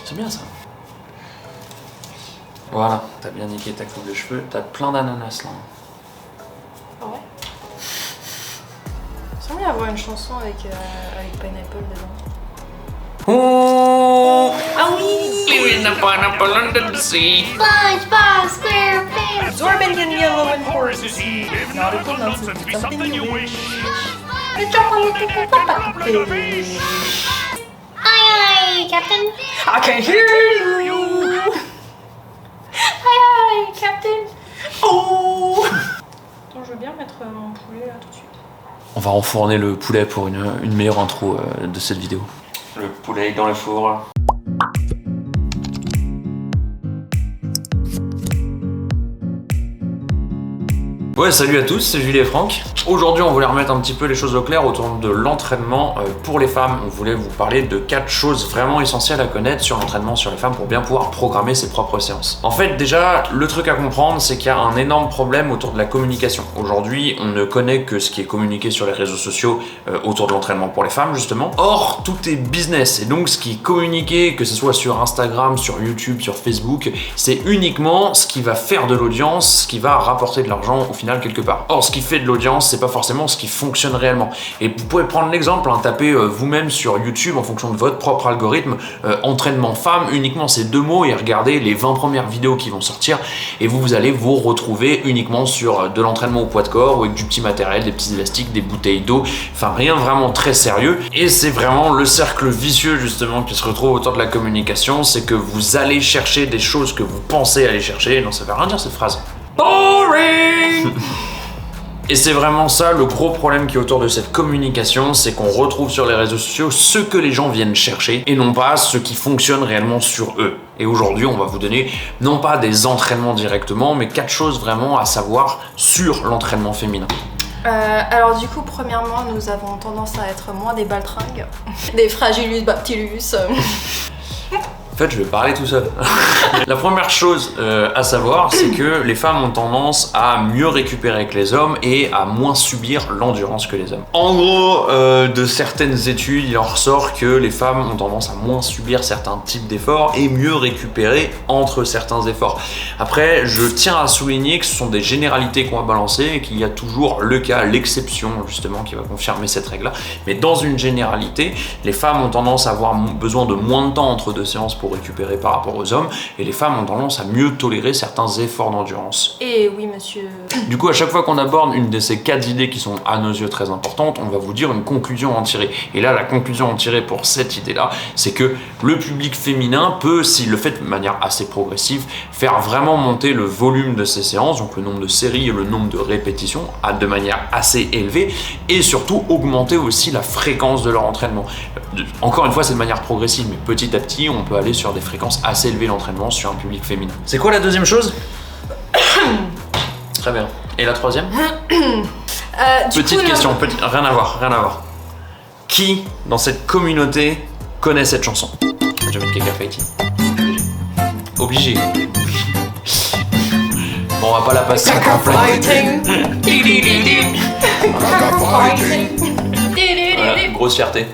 C'est bien ça. Voilà, t'as bien niqué ta coupe de cheveux, t'as plein d'ananas là. Ah ouais. Il semble y avoir une chanson avec Pineapple dedans. Oh, Ah oui! living the pineapple under the sea. SpongeBob SquarePants. Absorbent in yellow and horsey. Nautical nonsense, something you wish. The chocolate is Aye, aye, Captain. I can hear you! Aye, aye, Captain. Oh! Attends, je veux bien mettre mon poulet là tout de suite. On va enfourner le poulet pour une meilleure intro de cette vidéo. Le poulet dans le four. Ouais, salut à tous, c'est Julie et Franck. Aujourd'hui, on voulait remettre un petit peu les choses au clair autour de l'entraînement pour les femmes. On voulait vous parler de 4 choses vraiment essentielles à connaître sur l'entraînement sur les femmes pour bien pouvoir programmer ses propres séances. En fait, déjà, le truc à comprendre, c'est qu'il y a un énorme problème autour de la communication. Aujourd'hui, on ne connaît que ce qui est communiqué sur les réseaux sociaux autour de l'entraînement pour les femmes, justement. Or, tout est business. Et donc, ce qui est communiqué, que ce soit sur Instagram, sur YouTube, sur Facebook, c'est uniquement ce qui va faire de l'audience, ce qui va rapporter de l'argent au final quelque part. Or, ce qui fait de l'audience, c'est pas forcément ce qui fonctionne réellement. Et vous pouvez prendre l'exemple, tapez vous-même sur YouTube en fonction de votre propre algorithme, entraînement femme, uniquement ces 2 mots et regardez les 20 premières vidéos qui vont sortir et vous allez vous retrouver uniquement sur de l'entraînement au poids de corps ou avec du petit matériel, des petits élastiques, des bouteilles d'eau, enfin rien vraiment très sérieux. Et c'est vraiment le cercle vicieux justement qui se retrouve autour de la communication, c'est que vous allez chercher des choses que vous pensez aller chercher. Non, ça veut rien dire cette phrase. Boring. Et c'est vraiment ça le gros problème qui est autour de cette communication, c'est qu'on retrouve sur les réseaux sociaux ce que les gens viennent chercher et non pas ce qui fonctionne réellement sur eux. Et aujourd'hui, on va vous donner non pas des entraînements directement, mais 4 choses vraiment à savoir sur l'entraînement féminin. Alors du coup, premièrement, nous avons tendance à être moins des baltringues, des fragilus baptilus. En fait, je vais parler tout seul. La première chose à savoir, c'est que les femmes ont tendance à mieux récupérer que les hommes et à moins subir l'endurance que les hommes. En gros, de certaines études, il en ressort que les femmes ont tendance à moins subir certains types d'efforts et mieux récupérer entre certains efforts. Après, je tiens à souligner que ce sont des généralités qu'on va balancer et qu'il y a toujours le cas, l'exception justement, qui va confirmer cette règle-là. Mais dans une généralité, les femmes ont tendance à avoir besoin de moins de temps entre 2 séances pour récupérer par rapport aux hommes et les femmes ont tendance à mieux tolérer certains efforts d'endurance. Et oui, monsieur. Du coup, à chaque fois qu'on aborde une de ces 4 idées qui sont à nos yeux très importantes, on va vous dire une conclusion à en tirer. Et là, la conclusion à en tirer pour cette idée-là, c'est que le public féminin peut, s'il le fait de manière assez progressive, faire vraiment monter le volume de ses séances, donc le nombre de séries et le nombre de répétitions, de manière assez élevée, et surtout augmenter aussi la fréquence de leur entraînement. Encore une fois, c'est de manière progressive, mais petit à petit, on peut aller sur des fréquences assez élevées d'entraînement sur un public féminin. C'est quoi la deuxième chose? Très bien. Et la troisième? Petite question, rien à voir. Qui, dans cette communauté, connaît cette chanson? Je vais mettre quelqu'un Fighty. Obligé. Bon, on va pas la passer complète. Voilà, grosse fierté.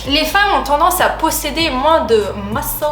Les femmes ont tendance à posséder moins de muscle.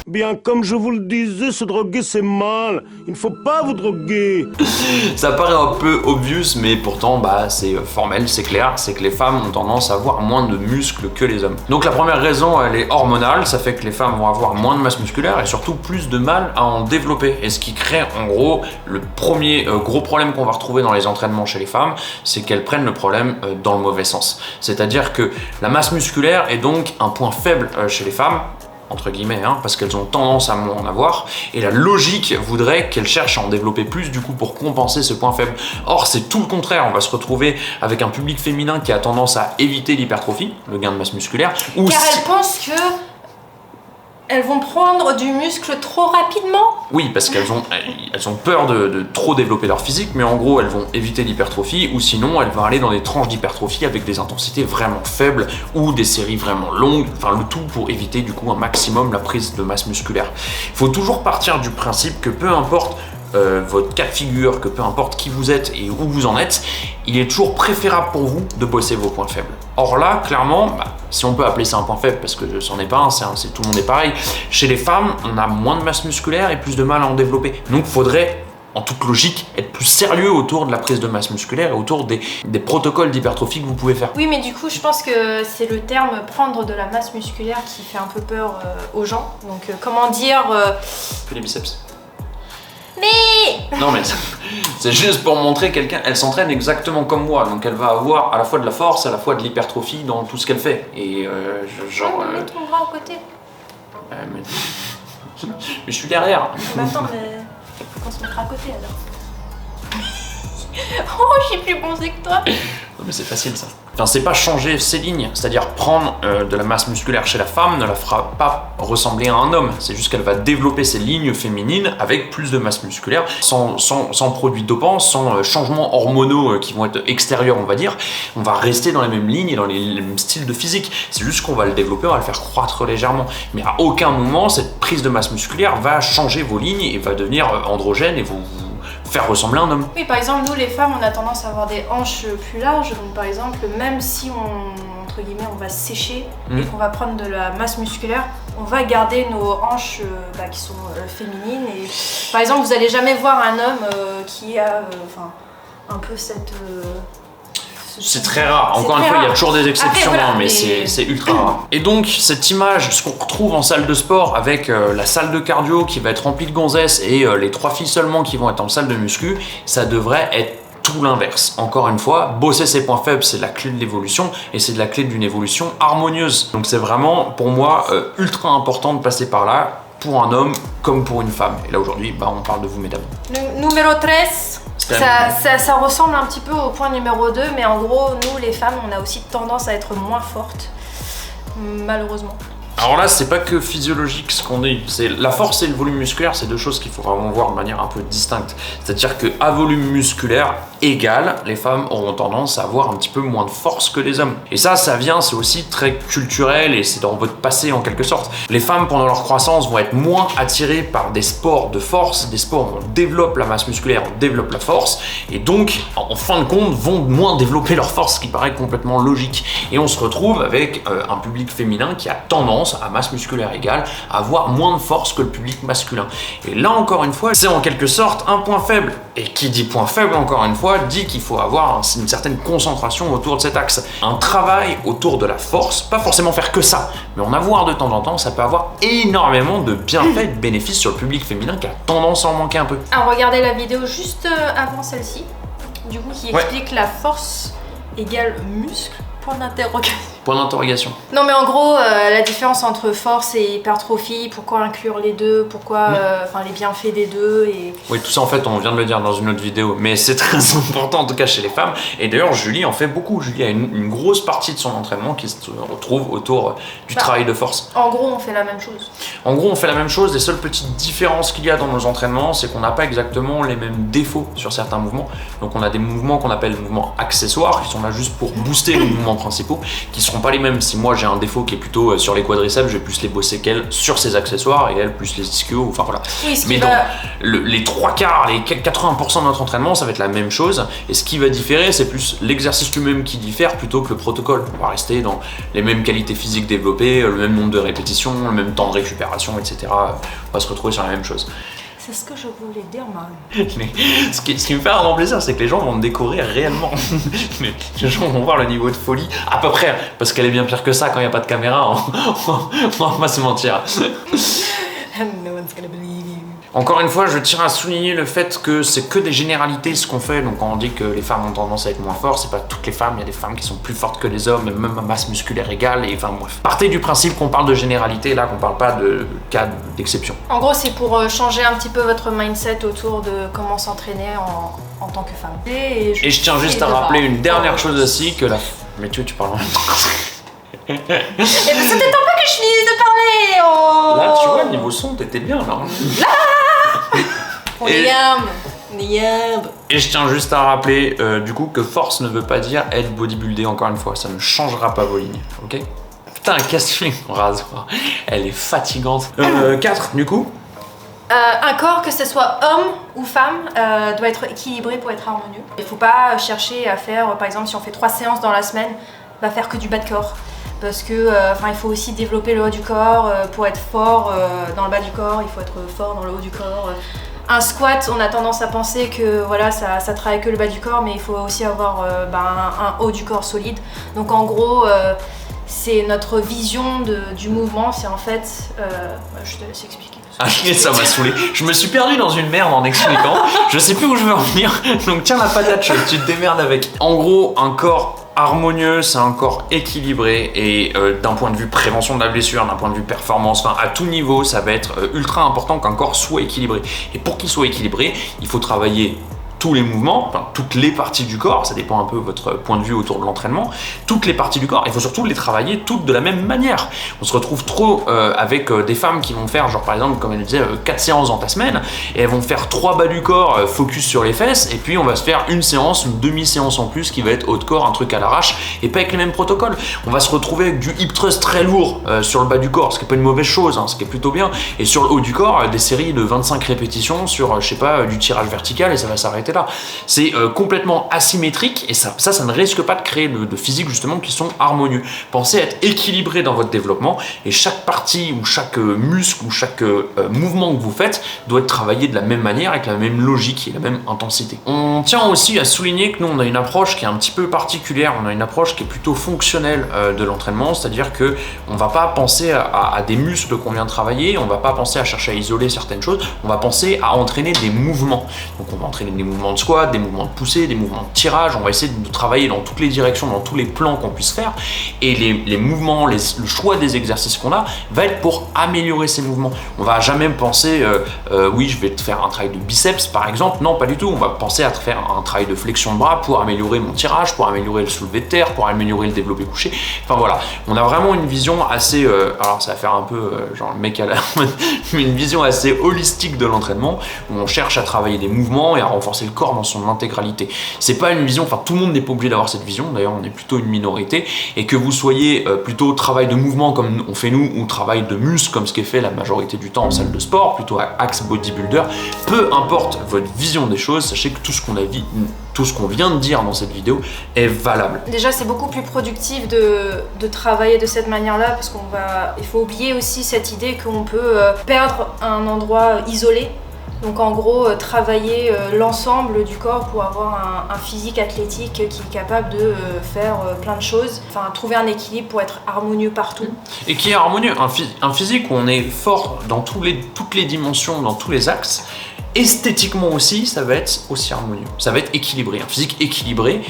Bien, comme je vous le disais, se droguer c'est mal. Il ne faut pas vous droguer. Ça paraît un peu obvious, mais pourtant, c'est formel, c'est clair. C'est que les femmes ont tendance à avoir moins de muscles que les hommes. Donc la première raison, elle est hormonale. Ça fait que les femmes vont avoir moins de masse musculaire et surtout plus de mal à en développer. Et ce qui crée, en gros, le premier gros problème qu'on va retrouver dans les entraînements chez les femmes, c'est qu'elles prennent le problème dans le mauvais sens. C'est-à-dire que la masse musculaire est donc un point faible chez les femmes, entre guillemets, parce qu'elles ont tendance à moins en avoir, et la logique voudrait qu'elles cherchent à en développer plus du coup pour compenser ce point faible. Or c'est tout le contraire, on va se retrouver avec un public féminin qui a tendance à éviter l'hypertrophie, le gain de masse musculaire, ou car elles pensent que elles vont prendre du muscle trop rapidement. Oui, parce qu'elles ont peur de trop développer leur physique, mais en gros, elles vont éviter l'hypertrophie, ou sinon, elles vont aller dans des tranches d'hypertrophie avec des intensités vraiment faibles, ou des séries vraiment longues, enfin le tout pour éviter du coup un maximum la prise de masse musculaire. Il faut toujours partir du principe que peu importe votre cas de figure, que peu importe qui vous êtes et où vous en êtes, il est toujours préférable pour vous de bosser vos points faibles. Or là, clairement, si on peut appeler ça un point faible, parce que c'en est pas un, c'est tout le monde est pareil. Chez les femmes, on a moins de masse musculaire et plus de mal à en développer. Donc faudrait, en toute logique, être plus sérieux autour de la prise de masse musculaire et autour des protocoles d'hypertrophie que vous pouvez faire. Oui, mais du coup, je pense que c'est le terme prendre de la masse musculaire qui fait un peu peur aux gens. Donc, comment dire Que les biceps. Mais Non mais c'est juste pour montrer quelqu'un, elle s'entraîne exactement comme moi, donc elle va avoir à la fois de la force, à la fois de l'hypertrophie dans tout ce qu'elle fait. Et mets ton bras à côté. mais je suis derrière. Mais attends, mais faut qu'on se mette à côté alors. Oh, je suis plus bronzée que toi. Non mais c'est facile ça. Enfin, c'est pas changer ses lignes, c'est-à-dire prendre de la masse musculaire chez la femme ne la fera pas ressembler à un homme. C'est juste qu'elle va développer ses lignes féminines avec plus de masse musculaire, sans produits dopants, sans changements hormonaux qui vont être extérieurs, on va dire. On va rester dans les mêmes lignes et dans les mêmes styles de physique. C'est juste qu'on va le développer, on va le faire croître légèrement. Mais à aucun moment, cette prise de masse musculaire va changer vos lignes et va devenir androgène et vous faire ressembler à un homme. Oui, par exemple, nous les femmes, on a tendance à avoir des hanches plus larges. Donc, par exemple, même si entre guillemets, on va sécher et qu'on va prendre de la masse musculaire, on va garder nos hanches qui sont féminines. Et par exemple, vous allez jamais voir un homme qui a un peu cette... C'est très rare. Encore une fois, il y a toujours des exceptions, après, voilà, mais c'est ultra rare. Et donc, cette image, ce qu'on retrouve en salle de sport avec la salle de cardio qui va être remplie de gonzesses et les 3 filles seulement qui vont être en salle de muscu, ça devrait être tout l'inverse. Encore une fois, bosser ses points faibles, c'est la clé de l'évolution et c'est la clé d'une évolution harmonieuse. Donc c'est vraiment, pour moi, ultra important de passer par là, pour un homme comme pour une femme. Et là, aujourd'hui, on parle de vous, mesdames. Numéro 13. Ça ressemble un petit peu au point numéro 2, mais en gros, nous les femmes, on a aussi tendance à être moins fortes, malheureusement. Alors là, c'est pas que physiologique ce qu'on dit. C'est la force et le volume musculaire, c'est deux choses qu'il faut vraiment voir de manière un peu distincte. C'est-à-dire que à volume musculaire égal, les femmes auront tendance à avoir un petit peu moins de force que les hommes. Et ça vient, c'est aussi très culturel et c'est dans votre passé en quelque sorte. Les femmes, pendant leur croissance, vont être moins attirées par des sports de force, des sports où on développe la masse musculaire, on développe la force, et donc, en fin de compte, vont moins développer leur force, ce qui paraît complètement logique. Et on se retrouve avec un public féminin qui a tendance, à masse musculaire égale, à avoir moins de force que le public masculin. Et là, encore une fois, c'est en quelque sorte un point faible. Et qui dit point faible, encore une fois, dit qu'il faut avoir une certaine concentration autour de cet axe. Un travail autour de la force, pas forcément faire que ça, mais en avoir de temps en temps, ça peut avoir énormément de bienfaits et de bénéfices sur le public féminin qui a tendance à en manquer un peu. Alors regardez la vidéo juste avant celle-ci, du coup qui explique la force égale muscle, point d'interrogation. Point d'interrogation. Non mais en gros, la différence entre force et hypertrophie, pourquoi inclure les deux, pourquoi les bienfaits des deux et... Oui, tout ça en fait on vient de le dire dans une autre vidéo, mais c'est très important en tout cas chez les femmes. Et d'ailleurs Julie en fait beaucoup. Julie a une grosse partie de son entraînement qui se retrouve autour du travail de force. En gros on fait la même chose. En gros on fait la même chose, les seules petites différences qu'il y a dans nos entraînements, c'est qu'on n'a pas exactement les mêmes défauts sur certains mouvements. Donc on a des mouvements qu'on appelle mouvements accessoires, qui sont là juste pour booster les mouvements principaux, qui seront pas les mêmes. Si moi j'ai un défaut qui est plutôt sur les quadriceps, je vais plus les bosser qu'elle sur ses accessoires et elle plus les ischios, enfin voilà. Oui, mais dans les 3 quarts, les 80% de notre entraînement, ça va être la même chose. Et ce qui va différer, c'est plus l'exercice lui-même qui diffère plutôt que le protocole. On va rester dans les mêmes qualités physiques développées, le même nombre de répétitions, le même temps de récupération, etc. On va se retrouver sur la même chose. C'est ce que je voulais dire, man. Mais ce qui me fait un grand plaisir, c'est que les gens vont me découvrir réellement. Mais les gens vont voir le niveau de folie à peu près, parce qu'elle est bien pire que ça quand il n'y a pas de caméra. On va pas se mentir. No one's gonna believe you. Encore une fois, je tiens à souligner le fait que c'est que des généralités ce qu'on fait. Donc quand on dit que les femmes ont tendance à être moins fortes, c'est pas toutes les femmes. Il y a des femmes qui sont plus fortes que les hommes, même à masse musculaire égale. Et enfin bref. Partez du principe qu'on parle de généralité, là, qu'on parle pas de cas d'exception. En gros, c'est pour changer un petit peu votre mindset autour de comment s'entraîner en tant que femme. Et je tiens juste à rappeler une dernière chose aussi, que la... Mais tu parles en même temps. Et ben, c'était temps pas que je finisse de parler. Oh. Là, tu vois, niveau son, t'étais bien là. On est yam. Et je tiens juste à rappeler du coup que force ne veut pas dire être bodybuildé, encore une fois, ça ne changera pas vos lignes, ok? Putain, casse-fille, rasoir, elle est fatigante. 4 du coup. Un corps, que ce soit homme ou femme, doit être équilibré pour être harmonieux. Il faut pas chercher à faire, par exemple, si on fait 3 séances dans la semaine, faire que du bas de corps. parce que il faut aussi développer le haut du corps. Pour être fort dans le bas du corps, il faut être fort dans le haut du corps. Un squat, on a tendance à penser que voilà, ça travaille que le bas du corps, mais il faut aussi avoir un haut du corps solide. Donc en gros, c'est notre vision du mouvement, c'est en fait... je te laisse expliquer. Ah, ça m'a saoulé. Je me suis perdu dans une merde en expliquant. Je sais plus où je veux en venir. Donc tiens la patate chaude, tu te démerdes avec. En gros, un corps harmonieux, c'est un corps équilibré et d'un point de vue prévention de la blessure, d'un point de vue performance, à tout niveau, ça va être ultra important qu'un corps soit équilibré. Et pour qu'il soit équilibré, il faut travailler tous les mouvements, toutes les parties du corps, ça dépend un peu de votre point de vue autour de l'entraînement, toutes les parties du corps, il faut surtout les travailler toutes de la même manière. On se retrouve trop avec des femmes qui vont faire, genre par exemple, comme elle disait, 4 séances dans ta semaine, et elles vont faire 3 bas du corps, focus sur les fesses, et puis on va se faire une séance, une demi-séance en plus qui va être haut de corps, un truc à l'arrache, et pas avec les mêmes protocoles. On va se retrouver avec du hip thrust très lourd sur le bas du corps, ce qui n'est pas une mauvaise chose, ce qui est plutôt bien, et sur le haut du corps, des séries de 25 répétitions sur, je sais pas, du tirage vertical, et ça va s'arrêter là. C'est complètement asymétrique et ça ne risque pas de créer de physiques justement qui sont harmonieux. Pensez à être équilibré dans votre développement et chaque partie ou chaque muscle ou chaque mouvement que vous faites doit être travaillé de la même manière avec la même logique et la même intensité. On tient aussi à souligner que nous on a une approche qui est un petit peu particulière, on a une approche qui est plutôt fonctionnelle de l'entraînement, c'est-à-dire que on va pas penser à des muscles qu'on vient de travailler, on va pas penser à chercher à isoler certaines choses, on va penser à entraîner des mouvements. Donc on va entraîner des mouvements de squat, des mouvements de poussée, des mouvements de tirage, on va essayer de travailler dans toutes les directions, dans tous les plans qu'on puisse faire et les mouvements, le choix des exercices qu'on a va être pour améliorer ces mouvements. On va jamais penser oui je vais te faire un travail de biceps par exemple, non pas du tout, on va penser à te faire un travail de flexion de bras pour améliorer mon tirage, pour améliorer le soulevé de terre, pour améliorer le développé couché, enfin voilà, on a vraiment une vision assez, alors ça va faire un peu genre le mec à la une vision assez holistique de l'entraînement où on cherche à travailler des mouvements et à renforcer le corps dans son intégralité. C'est pas une vision, enfin tout le monde n'est pas obligé d'avoir cette vision, d'ailleurs on est plutôt une minorité, et que vous soyez plutôt travail de mouvement comme on fait nous, ou travail de muscle comme ce qui est fait la majorité du temps en salle de sport, plutôt axe bodybuilder, peu importe votre vision des choses, sachez que tout ce qu'on a dit, tout ce qu'on vient de dire dans cette vidéo est valable. Déjà c'est beaucoup plus productif de travailler de cette manière-là parce il faut oublier aussi cette idée qu'on peut perdre un endroit isolé. Donc en gros, travailler l'ensemble du corps pour avoir un physique athlétique qui est capable de faire plein de choses. Enfin, trouver un équilibre pour être harmonieux partout. Et qui est harmonieux, un physique où on est fort dans toutes les dimensions, dans tous les axes. Esthétiquement aussi, ça va être aussi harmonieux, ça va être équilibré. Un physique équilibré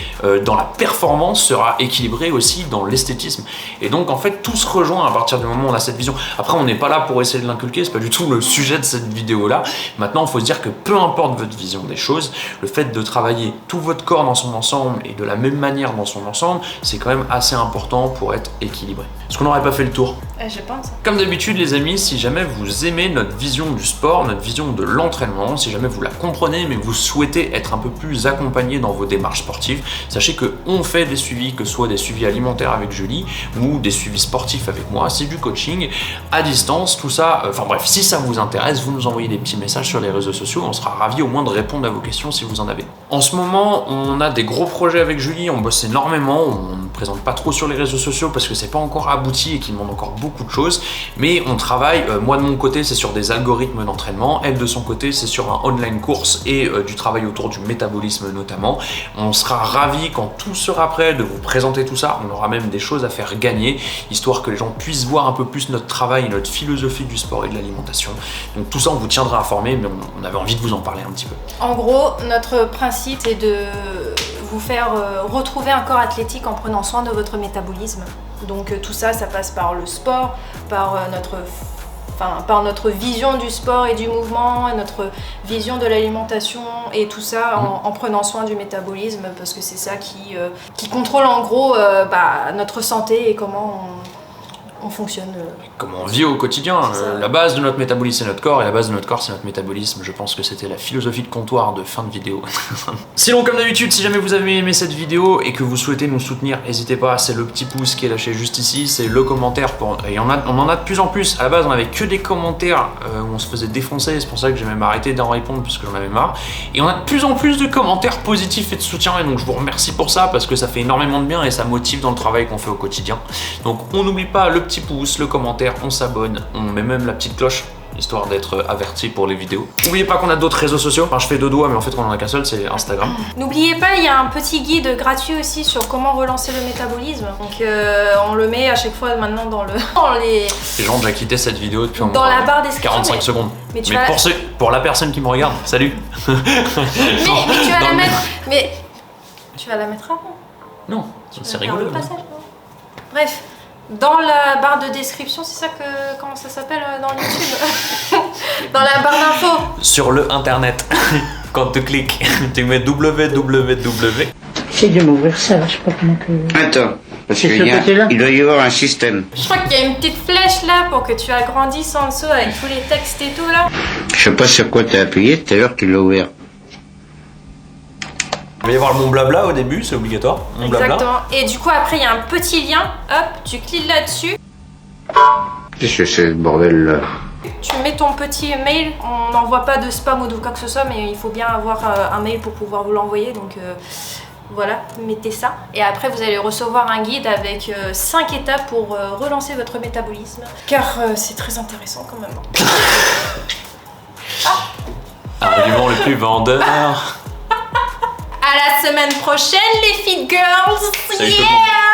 dans la performance sera équilibré aussi dans l'esthétisme. Et donc en fait tout se rejoint à partir du moment où on a cette vision. Après on n'est pas là pour essayer de l'inculquer, c'est pas du tout le sujet de cette vidéo là. Maintenant il faut se dire que peu importe votre vision des choses, le fait de travailler tout votre corps dans son ensemble et de la même manière dans son ensemble, c'est quand même assez important pour être équilibré. Est-ce qu'on n'aurait pas fait le tour? Je pense. Comme d'habitude les amis, si jamais vous aimez notre vision du sport, notre vision de l'entraînement, si jamais vous la comprenez mais vous souhaitez être un peu plus accompagné dans vos démarches sportives, sachez qu'on fait des suivis, que ce soit des suivis alimentaires avec Julie ou des suivis sportifs avec moi, c'est du coaching à distance, tout ça, enfin bref, si ça vous intéresse, vous nous envoyez des petits messages sur les réseaux sociaux, on sera ravis au moins de répondre à vos questions si vous en avez. En ce moment, on a des gros projets avec Julie, on bosse énormément, on ne présente pas trop sur les réseaux sociaux parce que c'est pas encore abouti et qu'il demande encore beaucoup de choses, mais on travaille, moi de mon côté c'est sur des algorithmes d'entraînement, elle de son côté c'est sur un online course et du travail autour du métabolisme notamment. On sera ravis quand tout sera prêt de vous présenter tout ça, on aura même des choses à faire gagner, histoire que les gens puissent voir un peu plus notre travail et notre philosophie du sport et de l'alimentation. Donc tout ça on vous tiendra informé, mais on avait envie de vous en parler un petit peu. En gros, notre principe c'est de vous faire retrouver un corps athlétique en prenant soin de votre métabolisme. Donc tout ça, ça passe par le sport, par notre vision du sport et du mouvement, notre vision de l'alimentation et tout ça en prenant soin du métabolisme parce que c'est ça qui contrôle en gros notre santé et comment on fonctionne. Comment on vit au quotidien. La base de notre métabolisme, c'est notre corps, et la base de notre corps, c'est notre métabolisme. Je pense que c'était la philosophie de comptoir de fin de vidéo. Sinon, comme d'habitude, si jamais vous avez aimé cette vidéo et que vous souhaitez nous soutenir, n'hésitez pas, c'est le petit pouce qui est lâché juste ici, c'est le commentaire. Et on en a de plus en plus. À la base, on avait que des commentaires où on se faisait défoncer, c'est pour ça que j'ai même arrêté d'en répondre parce que j'en avais marre. Et on a de plus en plus de commentaires positifs et de soutien, et donc je vous remercie pour ça parce que ça fait énormément de bien et ça motive dans le travail qu'on fait au quotidien. Donc on n'oublie pas le petit pouce, le commentaire, on s'abonne, on met même la petite cloche histoire d'être averti pour les vidéos. N'oubliez pas qu'on a d'autres réseaux sociaux. Enfin, je fais deux doigts, mais en fait on en a qu'un seul, c'est Instagram. N'oubliez pas, il y a un petit guide gratuit aussi sur comment relancer le métabolisme. Donc on le met à chaque fois maintenant dans les gens ont déjà quitté cette vidéo depuis dans la barre description. 45 secondes. Mais pour la personne qui me regarde, salut. mais tu vas la mettre. Mais tu vas la mettre avant. Non, c'est rigolo. Le passage, non. Bref. Dans la barre de description, c'est ça que... Comment ça s'appelle dans YouTube? Dans la barre d'infos. Sur le internet, quand tu cliques, tu mets www. J'essaie de m'ouvrir ça, là, je sais pas comment que... Attends, parce qu'il doit y avoir un système. Je crois qu'il y a une petite flèche là pour que tu agrandisses en dessous avec tous les textes et tout là. Je sais pas sur quoi t'as appuyé, tout à l'heure tu l'as ouvert. Il va y avoir le mon blabla au début, c'est obligatoire. Mon Exactement. Blabla. Et du coup, après, il y a un petit lien. Hop, tu cliques là-dessus. Qu'est-ce que c'est ce bordel là? Tu mets ton petit mail. On n'envoie pas de spam ou de quoi que ce soit, mais il faut bien avoir un mail pour pouvoir vous l'envoyer. Donc voilà, mettez ça. Et après, vous allez recevoir un guide avec 5 étapes pour relancer votre métabolisme. Car c'est très intéressant quand même. Argument le plus vendeur. À la semaine prochaine, les Fit Girls! Salut tout le monde. Yeah!